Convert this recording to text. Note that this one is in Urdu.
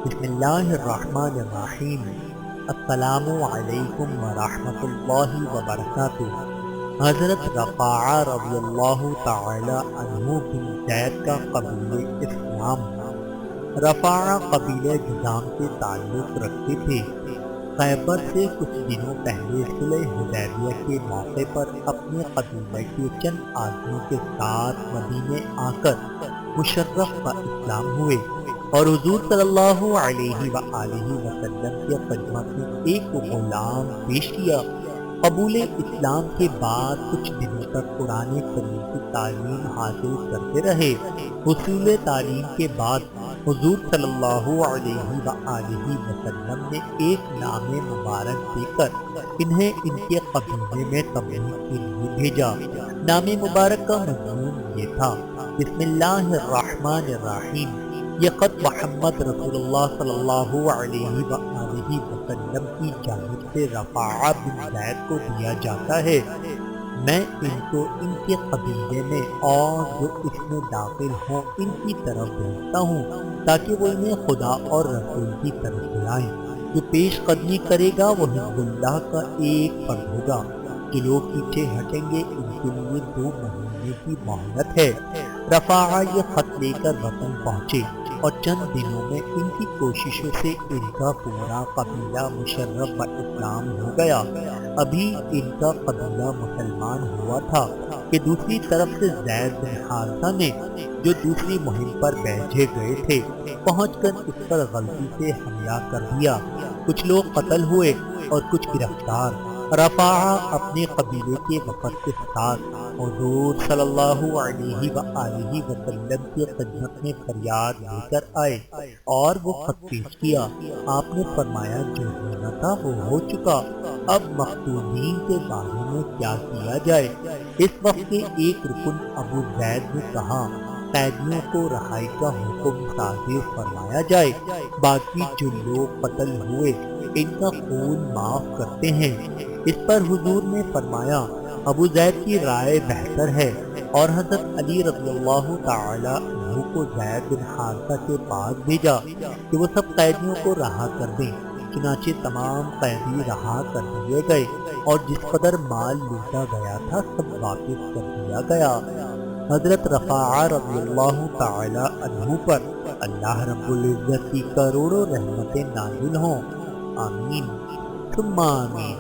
بسم اللہ الرحمن الرحیم۔ السلام علیکم ورحمۃ اللہ وبرکاتہ۔ حضرت رفاعہ رضی اللہ تعالی عنہ بن زید کا قبیلہ اسلام۔ رفاعہ قبیلہ جذام سے تعلق رکھتے تھے۔ خیبر سے کچھ دنوں پہلے صلح حدیبیہ کے موقع پر اپنے قبیلہ کے چند آدمیوں کے ساتھ مدینے آ کر مشرف کا اسلام ہوئے اور حضور صلی اللہ علیہ وآلہ وسلم کی خدمت میں ایک غلام پیش کیا۔ قبول اسلام کے بعد کچھ دنوں تک قرآن کریم کی تعلیم حاصل کرتے رہے۔ حصول تعلیم کے بعد حضور صلی اللہ علیہ وآلہ وسلم نے ایک نام مبارک دے کر انہیں ان کے قبیلے میں تبلیغ کے لیے بھیجا۔ نام مبارک کا مضمون یہ تھا: بسم اللہ الرحمن الرحیم، یہ خط محمد رسول اللہ صلی اللہ علیہ وآلہ وسلم کی جانب سے رفاعہ بن زید کو دیا جاتا ہے۔ میں ان کو ان کے قبیلے میں اور جو اس میں داخل ہوں ان کی طرف بھیجتا ہوں تاکہ وہ انہیں خدا اور رسول کی طرف بلائیں۔ جو پیش قدمی کرے گا وہ حزب اللہ کا ایک فرد ہوگا۔ جو لوگ پیچھے ہٹیں گے ان کے لیے 2 مہینے کی مہلت ہے۔ رفاعہ یہ خط لے کر وطن پہنچے اور چند دنوں میں ان کی کوششوں سے ان کا پورا قبیلہ مشرف و اسلام ہو گیا۔ ابھی ان کا قبیلہ مسلمان ہوا تھا کہ دوسری طرف سے زید بن حارثہ نے، جو دوسری مہم پر بھیجے گئے تھے، پہنچ کر اس پر غلطی سے حملہ کر دیا۔ کچھ لوگ قتل ہوئے اور کچھ گرفتار۔ رفاعہ اپنے قبیلے کے وفد کے ساتھ حضور صلی اللہ علیہ وآلہ وسلم کی خدمت میں فریاد لے کر آئے اور وہ خط پیش کیا۔ آپ نے فرمایا جو ہونا تھا وہ ہو چکا، اب مقتولین کے بارے میں کیا کیا جائے؟ اس وقت کے ایک رکن ابو زید نے کہا قیدیوں کو رہائی کا حکم صادر فرمایا جائے، باقی جو لوگ قتل ہوئے ان کا خون معاف کرتے ہیں۔ اس پر حضور نے فرمایا ابو زید کی رائے بہتر ہے، اور حضرت علی رضی اللہ تعالی عنہ کو زید بن حارثہ کے پاس بھیجا کہ وہ سب قیدیوں کو رہا کر دیں۔ چنانچہ تمام قیدی رہا کر دیے گئے اور جس قدر مال لوٹا گیا تھا سب واپس کر دیا گیا۔ حضرت رفاعہ رضی اللہ تعالی عنہ پر اللہ رب العزت کی کروڑوں رحمتیں نازل ہوں، آمین ثم آمین۔